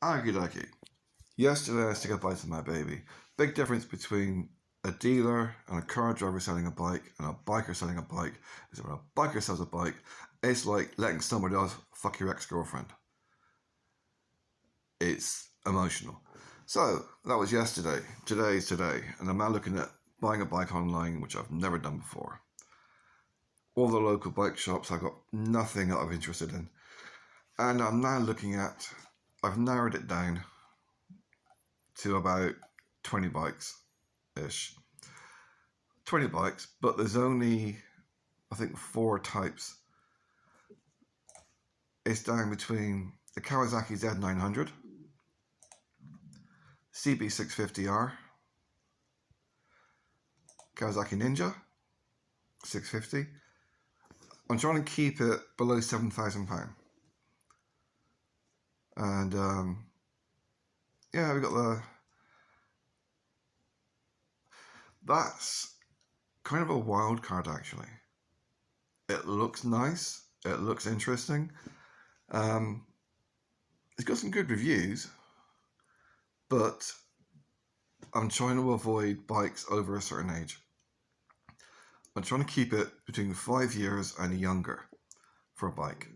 Okie dokie. Yesterday I said goodbye to my baby. Big difference between a dealer and a car driver selling a bike and a biker selling a bike is when a biker sells a bike, it's like letting somebody else fuck your ex-girlfriend. It's emotional. So that was yesterday. Today is today. And I'm now looking at buying a bike online, which I've never done before. All the local bike shops I've got nothing that I'm interested in. And I'm now looking at, I've narrowed it down to about 20 bikes-ish. 20 bikes, but there's only, I think, 4 types. It's down between the Kawasaki Z900, CB650R, Kawasaki Ninja 650. I'm trying to keep it below £7,000. And yeah, we got that's kind of a wild card actually. It looks nice, it looks interesting. It's got some good reviews, but I'm trying to avoid bikes over a certain age. I'm trying to keep it between 5 years and younger for a bike.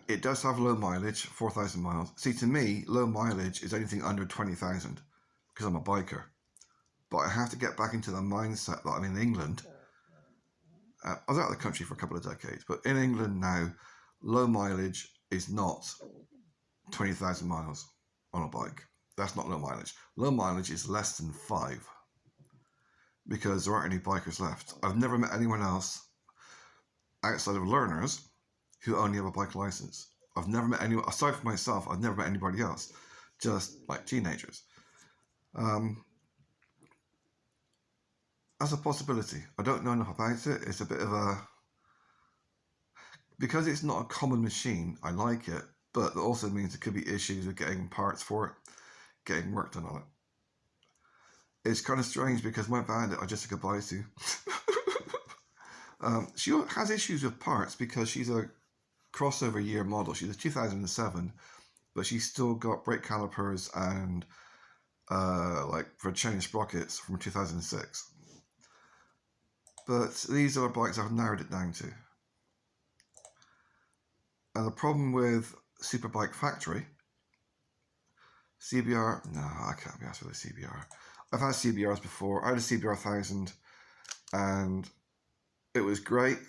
It does have low mileage, 4,000 miles. See, to me, low mileage is anything under 20,000 because I'm a biker. But I have to get back into the mindset that I'm in England. I was out of the country for a couple of decades, but in England now, low mileage is not 20,000 miles on a bike. That's not low mileage. Low mileage is less than 5 because there aren't any bikers left. I've never met anyone else outside of learners who only have a bike license. I've never met anyone, aside from myself, I've never met anybody else, just like teenagers. As a possibility. I don't know enough about it. It's a bit of a... Because it's not a common machine, I like it, but that also means there could be issues with getting parts for it, getting work done on it. It's kind of strange because my bandit I just said goodbye to, she has issues with parts because she's a crossover year model. She's a 2007, but she's still got brake calipers and like for chain sprockets from 2006. But these are bikes I've narrowed it down to. And the problem with Superbike Factory, CBR, no, I can't be asked for the CBR. I've had CBRs before. I had a CBR 1000 and it was great.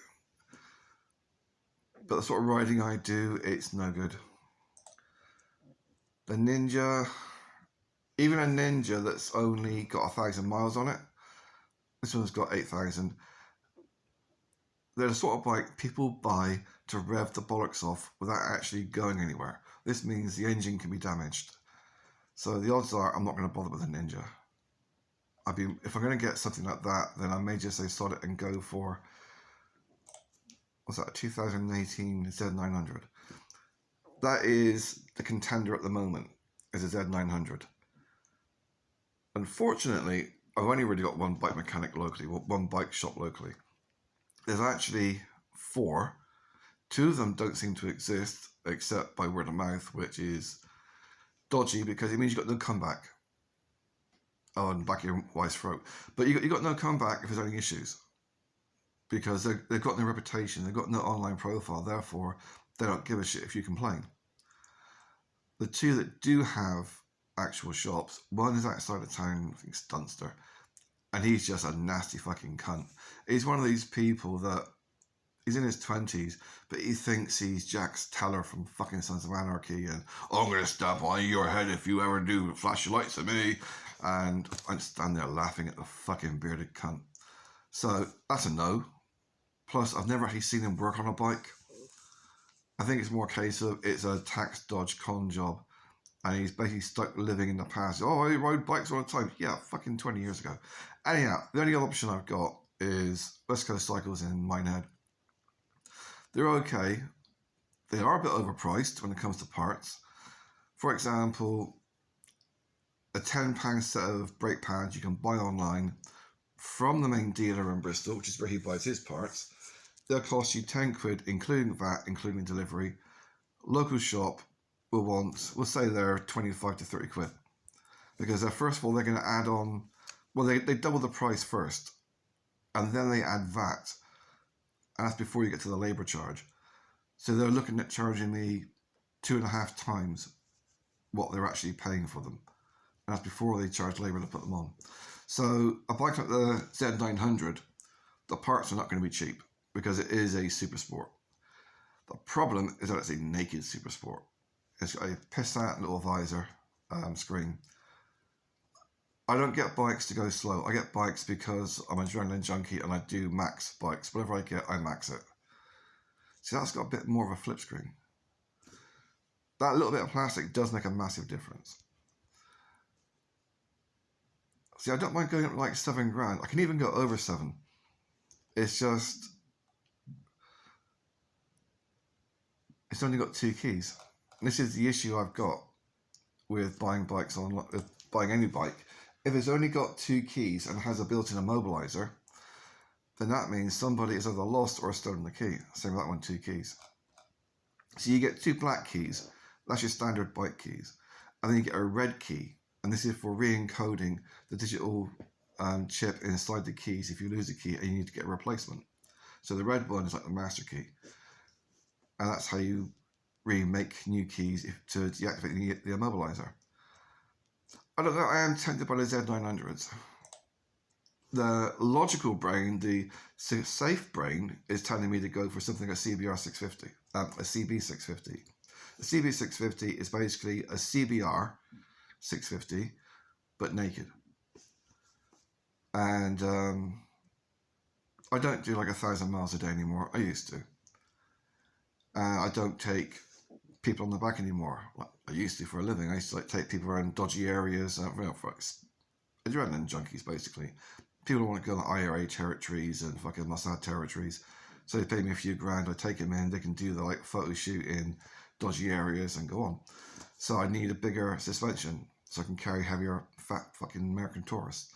But the sort of riding I do, it's no good. The Ninja, even a Ninja that's only got 1,000 miles on it, this one's got 8,000. They're the sort of bike people buy to rev the bollocks off without actually going anywhere. This means the engine can be damaged. So the odds are I'm not going to bother with a Ninja. If I'm going to get something like that, then I may just say sod it and go for, what's that, a 2018 Z900. That is the contender at the moment, is a Z900. Unfortunately, I've only really got one bike mechanic locally, one bike shop locally. There's actually 4. 2 of them don't seem to exist except by word of mouth, which is dodgy because it means you've got no comeback. Oh, and back of your wife's throat. But you got no comeback if there's any issues because they've got no reputation, they've got no online profile, therefore they don't give a shit if you complain. The 2 that do have actual shops, one is outside of town, I think it's Dunster, and he's just a nasty fucking cunt. He's one of these people that he's in his 20s, but he thinks he's Jax Teller from fucking Sons of Anarchy, and I'm gonna stab on your head if you ever do flash your lights at me. And I stand there laughing at the fucking bearded cunt. So that's a no. Plus, I've never actually seen him work on a bike. I think it's more a case of it's a tax dodge con job. And he's basically stuck living in the past. Oh, I rode bikes all the time. Yeah, fucking 20 years ago. Anyhow, the only other option I've got is West Coast Cycles in Minehead. They're okay. They are a bit overpriced when it comes to parts. For example, a £10 set of brake pads you can buy online from the main dealer in Bristol, which is where he buys his parts. They'll cost you £10, including VAT, including delivery. Local shop, will want, we'll say they're 25 to 30 quid. Because first of all, they're going to add on, well, they double the price first, and then they add VAT. And that's before you get to the labour charge. So they're looking at charging me 2.5 times what they're actually paying for them. And that's before they charge labour to put them on. So a bike like the Z900, the parts are not going to be cheap because it is a super sport. The problem is that it's a naked super sport. It's got a pissant little visor screen. I don't get bikes to go slow. I get bikes because I'm an adrenaline junkie and I do max bikes. Whatever I get, I max it. See, that's got a bit more of a flip screen. That little bit of plastic does make a massive difference. See, I don't mind going up like £7 grand. I can even go over 7. It's just, it's only got 2 keys. And this is the issue I've got with buying bikes online, buying any bike. If it's only got 2 keys and has a built-in immobilizer, then that means somebody has either lost or stolen the key. Same with that one, 2 keys. So you get 2 black keys. That's your standard bike keys. And then you get a red key. And this is for re-encoding the digital chip inside the keys if you lose a key and you need to get a replacement. So the red one is like the master key. And that's how you remake new keys to deactivate the immobilizer. I don't know, I am tempted by the Z900s. The logical brain, the safe brain, is telling me to go for something like a CBR 650, a CB 650. The CB 650 is basically a CBR 650, but naked. And I don't do like 1,000 miles a day anymore. I used to. I don't take people on the back anymore. Like I used to for a living. I used to like take people around dodgy areas, for adrenaline junkies basically. People want to go on IRA territories and fucking Mossad territories. So they pay me a few grand, I take them in, they can do the like photo shoot in dodgy areas and go on. So I need a bigger suspension so I can carry heavier fat fucking American tourists.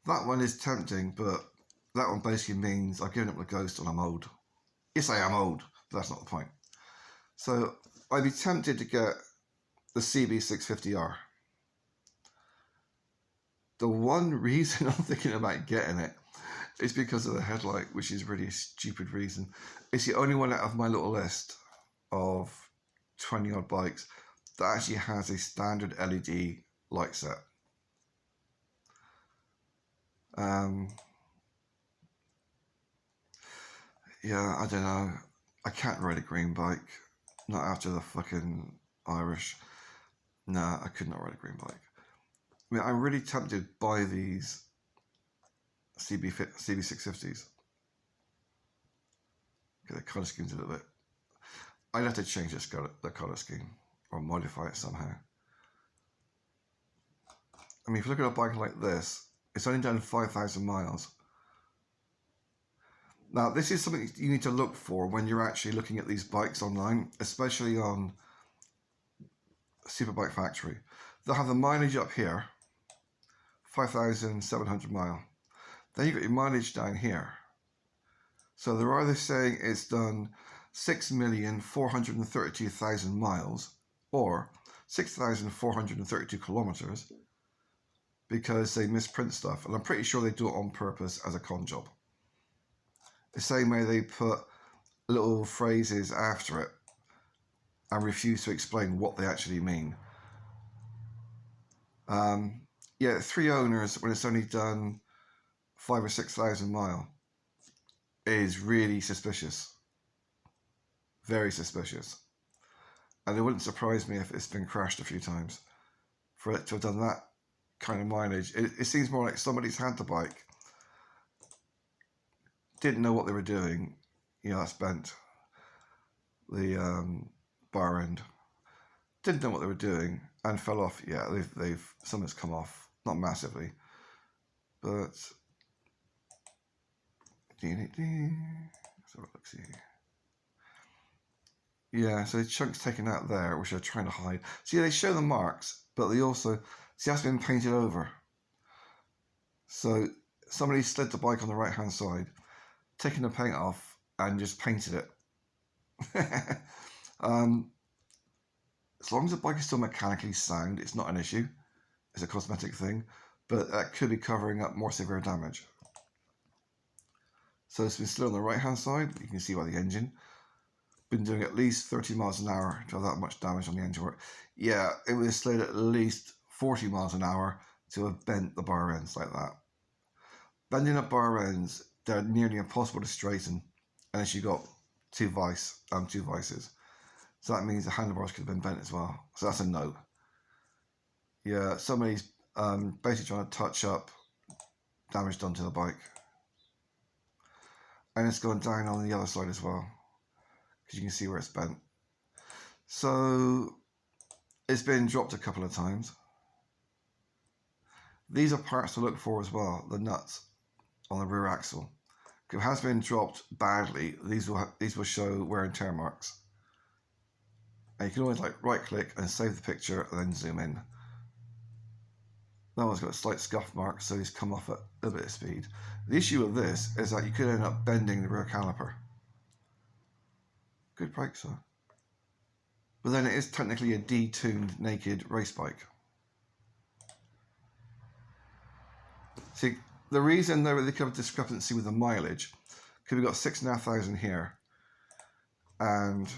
That one is tempting, but that one basically means I've given up the ghost and I'm old. Yes, I am old, but that's not the point. So I'd be tempted to get the CB650R. The one reason I'm thinking about getting it is because of the headlight, which is really a stupid reason. It's the only one out of my little list of 20 odd bikes that actually has a standard LED light set. Yeah, I don't know. I can't ride a green bike. Not after the fucking Irish. Nah, I could not ride a green bike. I mean, I'm really tempted by these CB650s. Okay, the colour scheme's a little bit. I'd have to change the colour scheme or modify it somehow. I mean, if you look at a bike like this, it's only done 5,000 miles. Now, this is something you need to look for when you're actually looking at these bikes online, especially on Superbike Factory. They'll have the mileage up here, 5,700 mile. Then you've got your mileage down here. So they're either saying it's done 6,432,000 miles or 6,432 kilometers because they misprint stuff. And I'm pretty sure they do it on purpose as a con job. The same way they put little phrases after it and refuse to explain what they actually mean. Yeah, 3 owners when it's only done 5,000 or 6,000 mile is really suspicious. Very suspicious. And it wouldn't surprise me if it's been crashed a few times for it to have done that kind of mileage. It seems more like somebody's had the bike, didn't know what they were doing. You know, that's bent. The bar end. Didn't know what they were doing and fell off. Yeah, they've something's come off. Not massively, but so let's see. Yeah, so the chunk's taken out there, which they're trying to hide. See, they show the marks, but they also see that's been painted over. So somebody slid the bike on the right hand side, taken the paint off, and just painted it. as long as the bike is still mechanically sound, it's not an issue. It's a cosmetic thing, but that could be covering up more severe damage. So it's been slid on the right hand side, you can see by the engine. Been doing at least 30 miles an hour to have that much damage on the engine work. Yeah, it was slid at least 40 miles an hour to have bent the bar ends like that. Bending up bar ends, they're nearly impossible to straighten unless you got two vices. So that means the handlebars could have been bent as well. So that's a no. Yeah, somebody's basically trying to touch up damage done to the bike. And it's gone down on the other side as well, because you can see where it's bent. So it's been dropped a couple of times. These are parts to look for as well, the nuts on the rear axle. If it has been dropped badly, these will show wear and tear marks. And you can always right click and save the picture and then zoom in. That one's got a slight scuff mark, so he's come off at a bit of speed. The issue with this is that you could end up bending the rear caliper. Good brakes though. But then it is technically a detuned naked race bike. See, the reason there could have a discrepancy with the mileage, because we've got 6,500 here and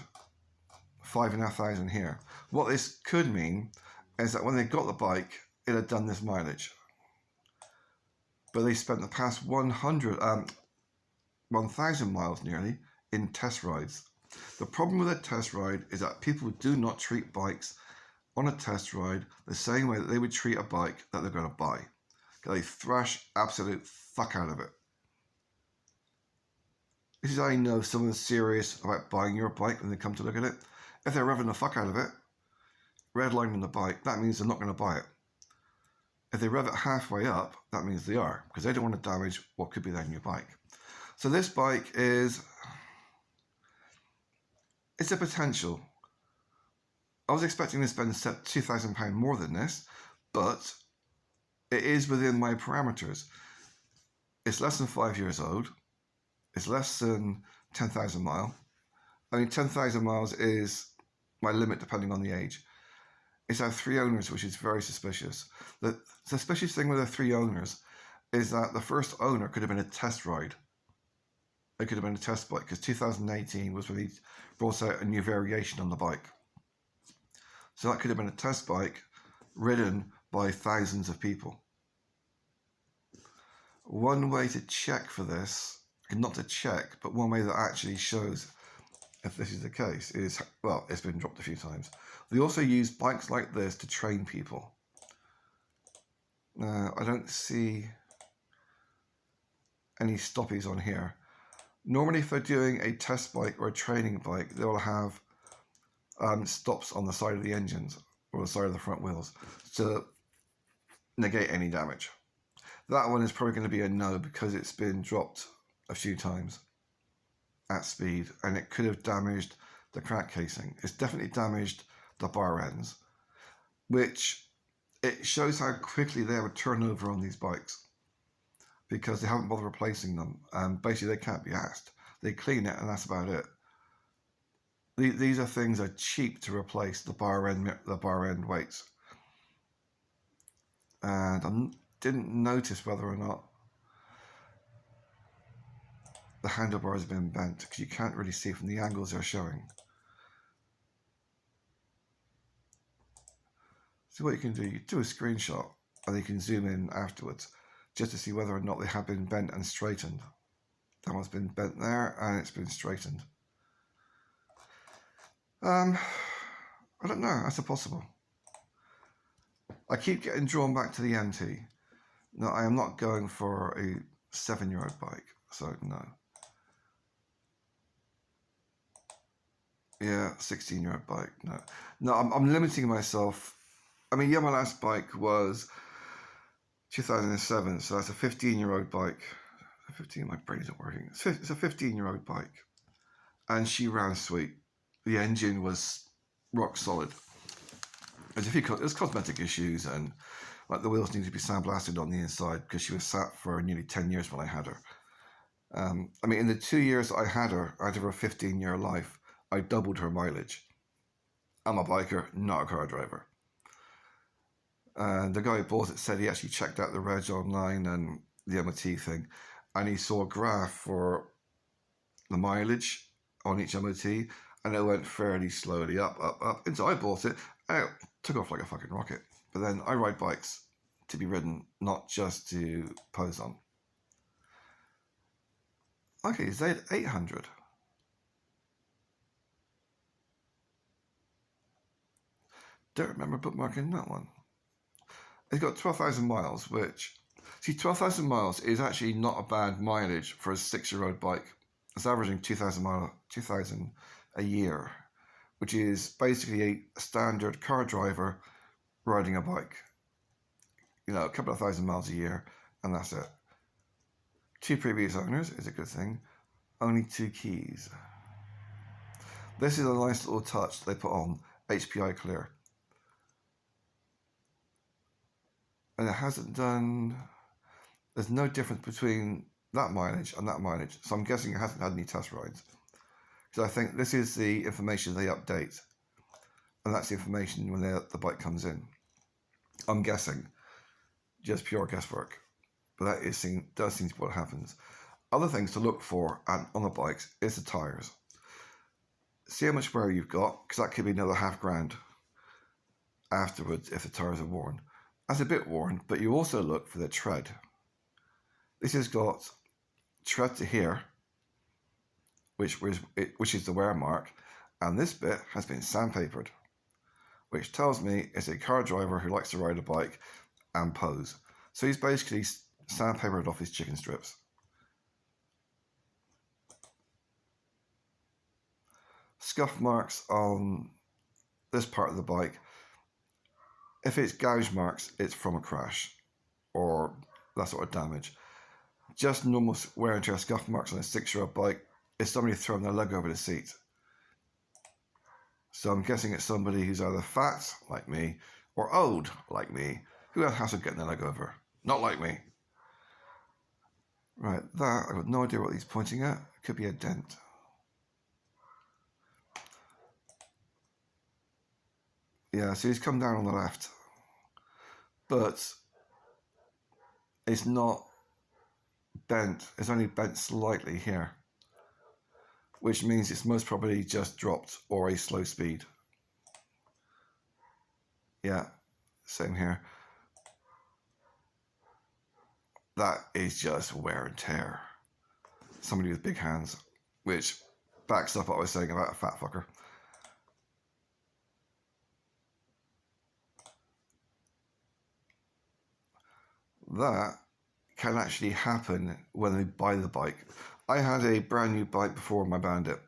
5,500 here. What this could mean is that when they got the bike, it had done this mileage. But they spent the past 1,000 miles nearly in test rides. The problem with a test ride is that people do not treat bikes on a test ride the same way that they would treat a bike that they're going to buy. They thrash absolute fuck out of it. This is how you know someone's serious about buying your bike when they come to look at it. If they're revving the fuck out of it, redlining the bike, that means they're not going to buy it. If they rev it halfway up, that means they are, because they don't want to damage what could be their new bike. So this bike it's a potential. I was expecting to spend £2,000 more than this, but it is within my parameters. It's less than 5 years old. It's less than 10,000 miles. I mean, 10,000 miles is my limit depending on the age. It's had 3 owners, which is very suspicious. The suspicious thing with the 3 owners is that the first owner could have been a test ride. It could have been a test bike, because 2018 was when he brought out a new variation on the bike. So that could have been a test bike ridden by thousands of people. One way to check for this, not to check, but one way that actually shows if this is the case is, well, it's been dropped a few times. They also use bikes like this to train people. I don't see any stoppies on here. Normally, if they're doing a test bike or a training bike, they will have stops on the side of the engines or the side of the front wheels to negate any damage. That one is probably going to be a no, because it's been dropped a few times at speed, and it could have damaged the crack casing. It's definitely damaged the bar ends, which it shows how quickly they have a turnover on these bikes, because they haven't bothered replacing them. Basically, they can't be asked. They clean it, and that's about it. These are things that are cheap to replace the bar end weights. And I didn't notice whether or not the handlebars have been bent, because you can't really see from the angles they're showing. So what you can do, you do a screenshot and you can zoom in afterwards just to see whether or not they have been bent and straightened. That one's been bent there and it's been straightened. I don't know, that's a possible. I keep getting drawn back to the MT. No, I am not going for a 7-year-old bike, so no. Yeah, 16-year-old bike, no. No, I'm limiting myself. I mean, yeah, my last bike was 2007, so that's a 15-year-old bike. 15, my brain isn't working. It's a 15-year-old bike, and she ran sweet. The engine was rock solid. There's cosmetic issues, and like the wheels need to be sandblasted on the inside, because she was sat for nearly 10 years when I had her. I mean, in the 2 years I had her, out of her 15-year life, I doubled her mileage. I'm a biker, not a car driver. And the guy who bought it said he actually checked out the reg online and the MOT thing, and he saw a graph for the mileage on each MOT, and it went fairly slowly up, up, up. And so I bought it, and it took off like a fucking rocket. But then I ride bikes to be ridden, not just to pose on. Okay, Z800. Don't remember bookmarking that one. It's got 12,000 miles, which... See, 12,000 miles is actually not a bad mileage for a 6-year-old bike. It's averaging 2,000 a year, which is basically a standard car driver riding a bike. You know, a couple of thousand miles a year, and that's it. 2 previous owners is a good thing. Only 2 keys. This is a nice little touch they put on HPI Clear. And it hasn't done... There's no difference between that mileage and that mileage. So I'm guessing it hasn't had any test rides. Because I think this is the information they update. And that's the information when the bike comes in. I'm guessing. Just pure guesswork. But that does seem to be what happens. Other things to look for on the bikes is the tyres. See how much wear you've got, because that could be another $5,000 afterwards if the tyres are worn. That's a bit worn, but you also look for the tread. This has got tread to here, which is the wear mark, and this bit has been sandpapered, which tells me it's a car driver who likes to ride a bike and pose. So he's basically sandpapered off his chicken strips. Scuff marks on this part of the bike. If it's gouge marks, it's from a crash or that sort of damage. Just normal wear and tear scuff marks on a 6-year-old bike is somebody throwing their leg over the seat. So I'm guessing it's somebody who's either fat, like me, or old, like me, who has hassle getting their leg over. Not like me. Right, that, I've got no idea what he's pointing at. It could be a dent. Yeah, so he's come down on the left. But it's not bent. It's only bent slightly here, which means it's most probably just dropped or a slow speed. Yeah, same here. That is just wear and tear. Somebody with big hands, which backs up what I was saying about a fat fucker. That can actually happen when they buy the bike. I had a brand new bike before my Bandit,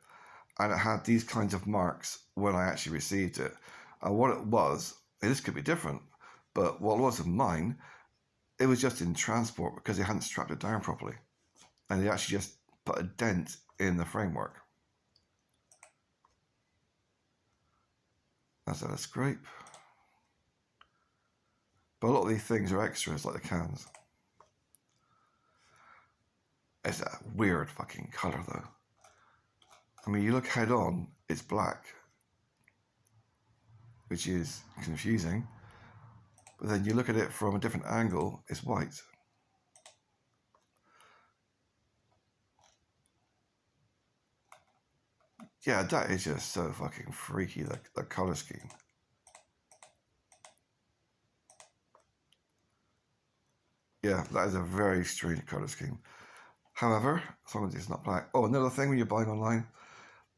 and it had these kinds of marks when I actually received it. And what it was, this could be different, but what it was of mine, it was just in transport because they hadn't strapped it down properly. And they actually just put a dent in the framework. That's a scrape. But a lot of these things are extras, like the cans. It's a weird fucking colour, though. I mean, you look head on, it's black, which is confusing. But then you look at it from a different angle, it's white. Yeah, that is just so fucking freaky, the colour scheme. Yeah, that is a very strange colour scheme. However, as long as it's not black. Oh, another thing when you're buying online,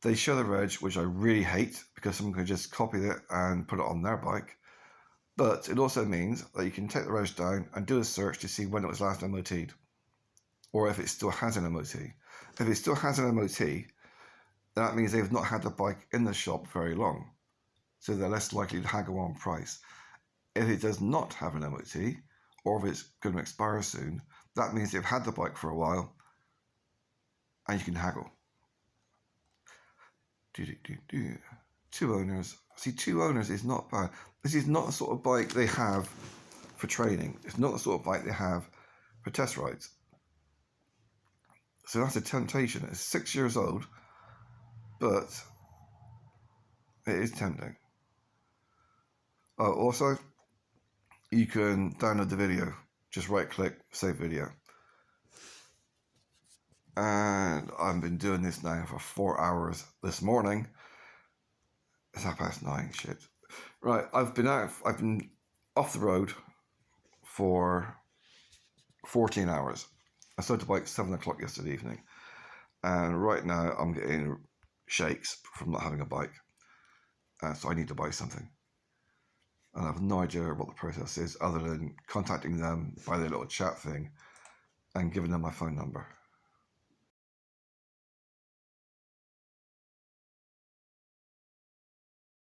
they show the reg, which I really hate because someone can just copy it and put it on their bike. But it also means that you can take the reg down and do a search to see when it was last MOT'd, or if it still has an MOT. If it still has an MOT, that means they've not had the bike in the shop very long, so they're less likely to haggle on price. If it does not have an MOT, or if it's going to expire soon, that means they've had the bike for a while, and you can haggle. 2 owners. See, 2 owners is not bad. This is not the sort of bike they have for training. It's not the sort of bike they have for test rides. So that's a temptation. It's 6 years old, but it is tempting. Also, you can download the video. Just right click, save video. And I've been doing this now for 4 hours this morning. It's 9:30, shit. Right, I've been off the road for 14 hours. I started the bike 7 o'clock yesterday evening. And right now I'm getting shakes from not having a bike. So I need to buy something. And I have no idea what the process is other than contacting them by their little chat thing and giving them my phone number.